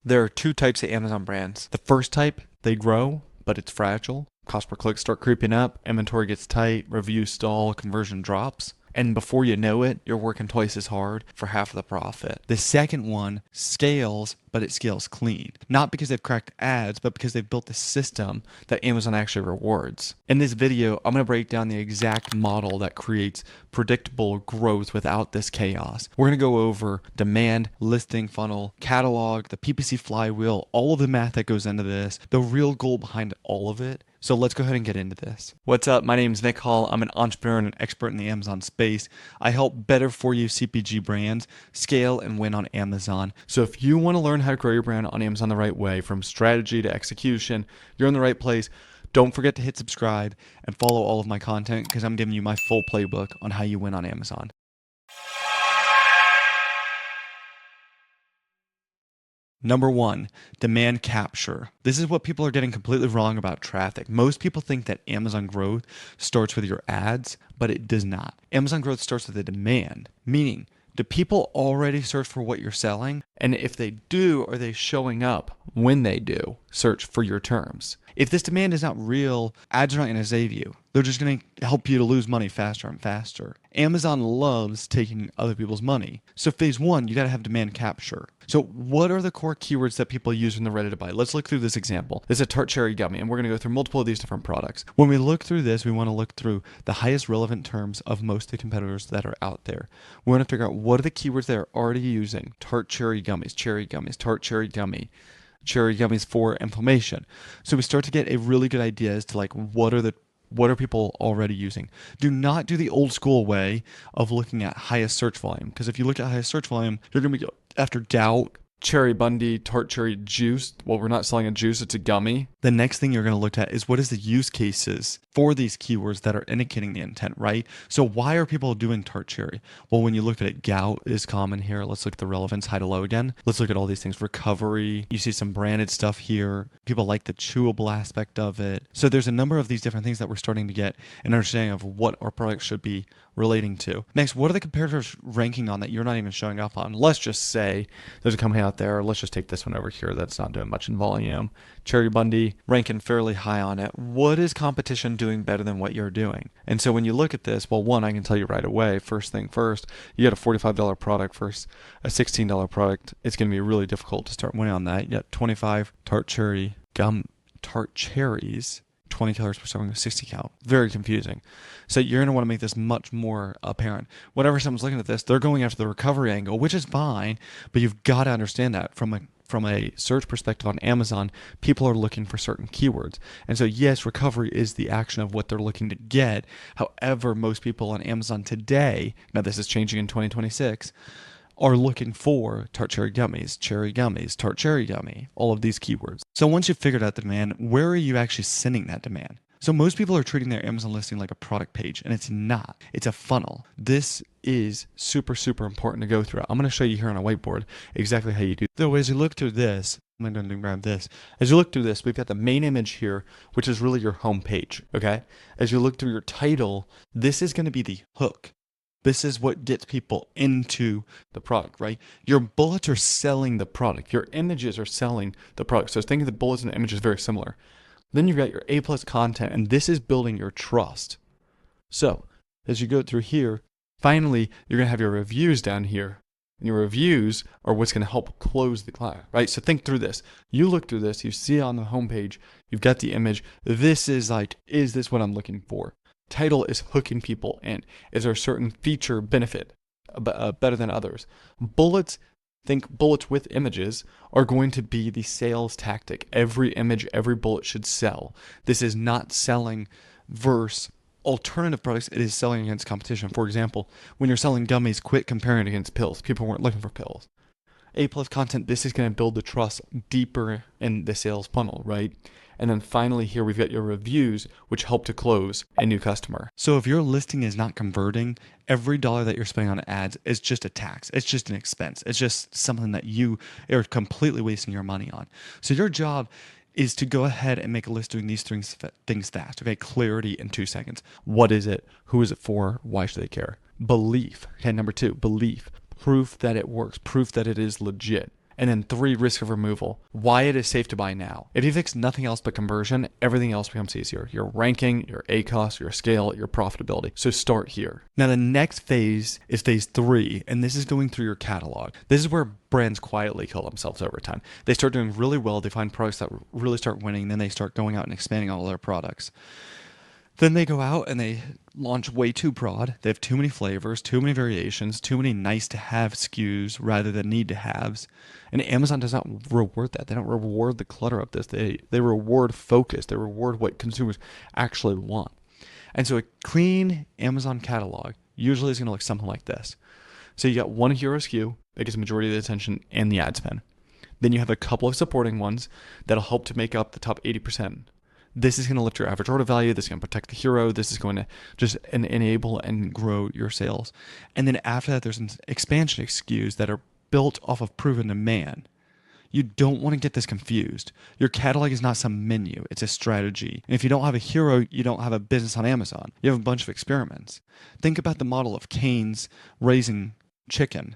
There are two types of Amazon brands. The first type, they grow, but it's fragile. Cost per click start creeping up, inventory gets tight, reviews stall, conversion drops. And before you know it, you're working twice as hard for half of the profit. The second one scales, but it scales clean. Not because they've cracked ads, but because they've built a system that Amazon actually rewards. In this video, I'm going to break down the exact model that creates predictable growth without this chaos. We're going to go over demand, listing funnel, catalog, the PPC flywheel, all of the math that goes into this, the real goal behind all of it. So let's go ahead and get into this. What's up? My name is Nick Hall. I'm an entrepreneur and an expert in the Amazon space. I help better for you CPG brands scale and win on Amazon. So if you want to learn how to grow your brand on Amazon the right way, from strategy to execution, you're in the right place. Don't forget to hit subscribe and follow all of my content because I'm giving you my full playbook on how you win on Amazon. Number one, demand capture. This is what people are getting completely wrong about traffic. Most people think that Amazon growth starts with your ads, but it does not. Amazon growth starts with the demand, meaning, do people already search for what you're selling? And if they do, are they showing up when they do search for your terms? If this demand is not real, ads are not going to save you. They're just going to help you to lose money faster and faster. Amazon loves taking other people's money. So phase one, you got to have demand capture. So what are the core keywords that people use when they're ready to buy? Let's look through this example. This is a tart cherry gummy, and we're going to go through multiple of these different products. When we look through this, we want to look through the highest relevant terms of most of the competitors that are out there. We want to figure out what are the keywords they're already using. Tart cherry gummies, tart cherry gummy. Cherry gummies for inflammation. So we start to get a really good idea as to like what are people already using. Do not do the old school way of looking at highest search volume, because if you look at highest search volume, you're going to be after doubt, cherry bundy, tart cherry juice. Well, we're not selling a juice, it's a gummy. The next thing you're going to look at is what is the use cases for these keywords that are indicating the intent, right? So why are people doing tart cherry? Well, when you look at it, gout is common here. Let's look at the relevance, high to low again. Let's look at all these things. Recovery, you see some branded stuff here. People like the chewable aspect of it. So there's a number of these different things that we're starting to get an understanding of what our product should be relating to. Next, what are the competitors ranking on that you're not even showing up on? Let's just say there's a company out there. Let's just take this one over here that's not doing much in volume. Cherry Bundy ranking fairly high on it. What is competition doing better than what you're doing? And so when you look at this, well, one, I can tell you right away, first thing first, you got a $45 product versus a $16 product. It's going to be really difficult to start winning on that. You got 25 tart cherries, $20 per serving with 60 cal. Very confusing. So you're going to want to make this much more apparent. Whenever someone's looking at this, they're going after the recovery angle, which is fine, but you've got to understand that from a search perspective on Amazon, people are looking for certain keywords. And so yes, recovery is the action of what they're looking to get. However, most people on Amazon today, now this is changing in 2026, are looking for tart cherry gummies, tart cherry gummy, all of these keywords. So once you've figured out the demand, where are you actually sending that demand? So most people are treating their Amazon listing like a product page, and it's not. It's a funnel. This is super, super important to go through. I'm going to show you here on a whiteboard exactly how you do. So as you look through this, I'm going to grab this. As you look through this, we've got the main image here, which is really your home page, okay? As you look through your title, this is going to be the hook. This is what gets people into the product, right? Your bullets are selling the product. Your images are selling the product. So think of the bullets and the images very similar. Then you've got your A+ content, and this is building your trust. So as you go through here, finally, you're going to have your reviews down here. And your reviews are what's going to help close the client, right? So think through this. You look through this, you see on the homepage, you've got the image. This is like, is this what I'm looking for? Title is hooking people in. Is there a certain feature benefit better than others? Bullets, think bullets with images, are going to be the sales tactic. Every image, every bullet should sell. This is not selling versus alternative products. It is selling against competition. For example, when you're selling gummies, quit comparing it against pills. People weren't looking for pills. A+ content, this is going to build the trust deeper in the sales funnel, right? And then finally here we've got your reviews, which help to close a new customer. So if your listing is not converting, every dollar that you're spending on ads is just a tax. It's just an expense. It's just something that you are completely wasting your money on. So your job is to go ahead and make a list doing these things fast. Okay, clarity in 2 seconds. What is it? Who is it for? Why should they care? Belief. Okay, number 2, belief. Proof that it works. Proof that it is legit. And then 3, risk of removal. Why it is safe to buy now. If you fix nothing else but conversion, everything else becomes easier. Your ranking, your ACoS, your scale, your profitability. So start here. Now the next phase is phase 3, and this is going through your catalog. This is where brands quietly kill themselves over time. They start doing really well. They find products that really start winning. Then they start going out and expanding all their products. Then they go out and they launch way too broad. They have too many flavors, too many variations, too many nice to have SKUs rather than need to haves. And Amazon does not reward that. They don't reward the clutter of this. They reward focus. They reward what consumers actually want. And so a clean Amazon catalog usually is going to look something like this. So you got one hero SKU that gets the majority of the attention and the ad spend. Then you have a couple of supporting ones that'll help to make up the top 80%. This is going to lift your average order value. This is going to protect the hero. This is going to just enable and grow your sales. And then after that, there's some expansion SKUs that are built off of proven demand. You don't want to get this confused. Your catalog is not some menu. It's a strategy. And if you don't have a hero, you don't have a business on Amazon. You have a bunch of experiments. Think about the model of Cane's raising chicken.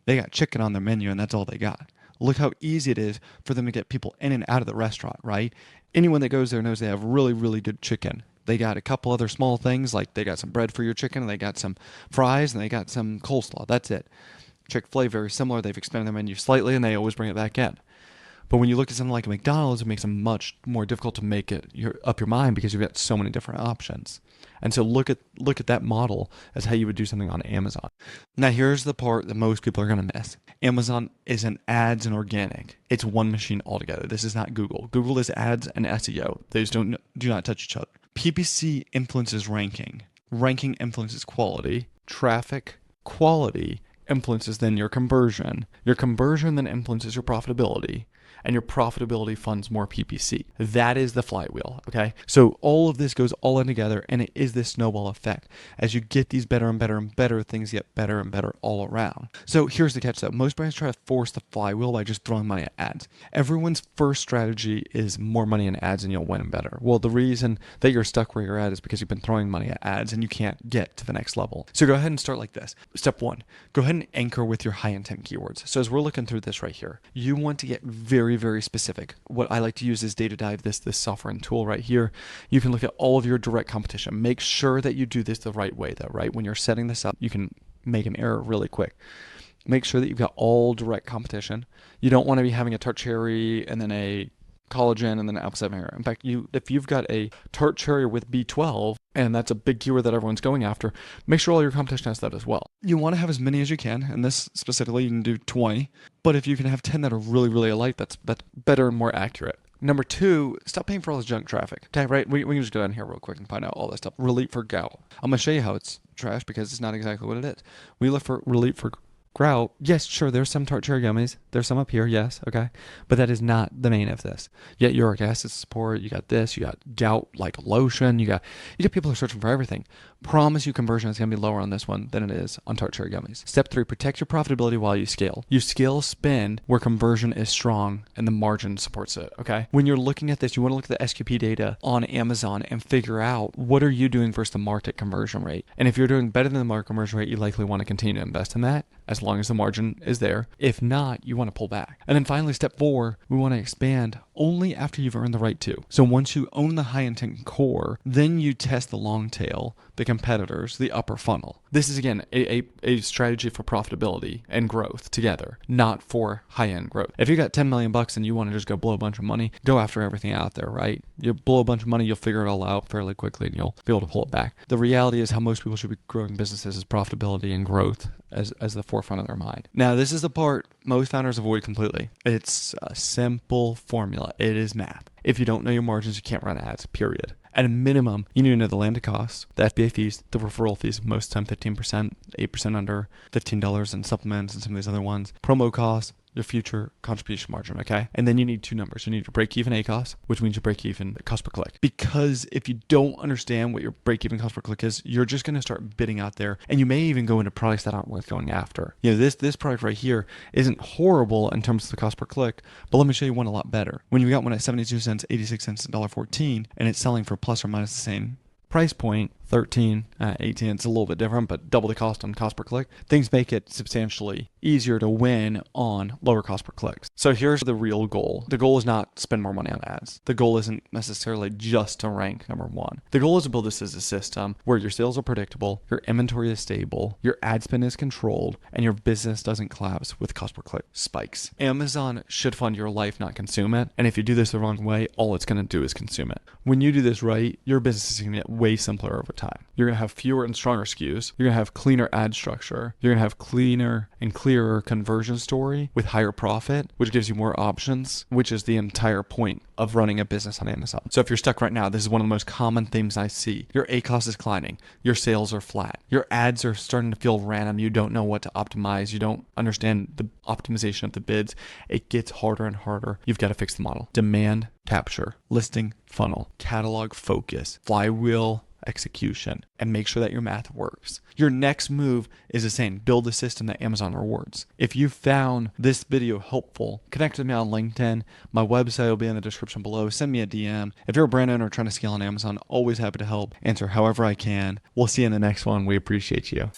They got chicken on their menu and that's all they got. Look how easy it is for them to get people in and out of the restaurant, right? Anyone that goes there knows they have really, really good chicken. They got a couple other small things, like they got some bread for your chicken, and they got some fries, and they got some coleslaw. That's it. Chick-fil-A, very similar. They've expanded their menu slightly, and they always bring it back in. But when you look at something like a McDonald's, it makes it much more difficult to make it up your mind because you've got so many different options. And so look at that model as how you would do something on Amazon. Now here's the part that most people are going to miss. Amazon isn't ads and organic. It's one machine altogether. This is not Google. Google is ads and SEO. Those do not touch each other. PPC influences ranking. Ranking influences quality. Traffic, quality influences then your conversion. Your conversion then influences your profitability. And your profitability funds more PPC. That is the flywheel, okay? So all of this goes all in together, and it is this snowball effect. As you get these better and better and better, things get better and better all around. So here's the catch though. Most brands try to force the flywheel by just throwing money at ads. Everyone's first strategy is more money in ads and you'll win better. Well, the reason that you're stuck where you're at is because you've been throwing money at ads and you can't get to the next level. So go ahead and start like this. Step 1, go ahead and anchor with your high intent keywords. So as we're looking through this right here, you want to get very, very specific. What I like to use is Data Dive, this software and tool right here. You can look at all of your direct competition. Make sure that you do this the right way though, right? When you're setting this up, you can make an error really quick. Make sure that you've got all direct competition. You don't want to be having a tart cherry and then a collagen and then an apple cider vinegar. In fact, if you've got a tart cherry with B12 and that's a big keyword that everyone's going after, make sure all your competition has that as well. You want to have as many as you can, and this specifically you can do 20, but if you can have 10 that are really, really alike, that's better and more accurate. Number 2, stop paying for all this junk traffic. Okay, right? We can just go down here real quick and find out all this stuff. Relief for gout. I'm going to show you how it's trash because it's not exactly what it is. We look for relief for grout. Yes, sure, there's some tart cherry gummies. There's some up here, yes, okay. But that is not the main of this. Yet uric acid support, you got this, you got gout like lotion, you got people who are searching for everything. Promise you conversion is going to be lower on this one than it is on tart cherry gummies. Step 3, protect your profitability while you scale. You scale spend where conversion is strong and the margin supports it, okay? When you're looking at this, you want to look at the SQP data on Amazon and figure out what are you doing versus the market conversion rate. And if you're doing better than the market conversion rate, you likely want to continue to invest in that as long as the margin is there. If not, you want to pull back. And then finally, step 4, we want to expand only after you've earned the right to. So once you own the high intent core, then you test the long tail, the competitors, the upper funnel. This is again a strategy for profitability and growth together, not for high-end growth. If you got 10 million bucks and you want to just go blow a bunch of money, go after everything out there, right? You blow a bunch of money, you'll figure it all out fairly quickly and you'll be able to pull it back. The reality is how most people should be growing businesses is profitability and growth as the forefront of their mind. Now, this is the part most founders avoid completely. It's a simple formula. It is math. If you don't know your margins, you can't run ads, period. At a minimum, you need to know the landed costs, the FBA fees, the referral fees, most of the time 15%, 8% under, $15 in supplements and some of these other ones, promo costs, your future contribution margin, okay? And then you need 2 numbers. You need your break-even ACoS, which means your break-even cost per click. Because if you don't understand what your break-even cost per click is, you're just going to start bidding out there, and you may even go into products that aren't worth going after. You know, this product right here isn't horrible in terms of the cost per click, but let me show you one a lot better. When you got one at 72 cents, 86 cents, $1.14, and it's selling for plus or minus the same price point, 13, 18, it's a little bit different, but double the cost on cost per click. Things make it substantially easier to win on lower cost per clicks. So here's the real goal. The goal is not spend more money on ads. The goal isn't necessarily just to rank number one. The goal is to build this as a system where your sales are predictable, your inventory is stable, your ad spend is controlled, and your business doesn't collapse with cost per click spikes. Amazon should fund your life, not consume it. And if you do this the wrong way, all it's going to do is consume it. When you do this right, your business is going to get way simpler over time. You're going to have fewer and stronger SKUs. You're going to have cleaner ad structure. You're going to have cleaner and clearer conversion story with higher profit, which gives you more options, which is the entire point of running a business on Amazon. So if you're stuck right now, this is one of the most common themes I see. Your ACoS is declining. Your sales are flat. Your ads are starting to feel random. You don't know what to optimize. You don't understand the optimization of the bids. It gets harder and harder. You've got to fix the model. Demand capture, listing funnel, catalog focus, flywheel execution, and make sure that your math works. Your next move is the same. Build a system that Amazon rewards. If you found this video helpful, connect with me on LinkedIn. My website will be in the description below. Send me a DM. If you're a brand owner trying to scale on Amazon, always happy to help, answer however I can. We'll see you in the next one. We appreciate you.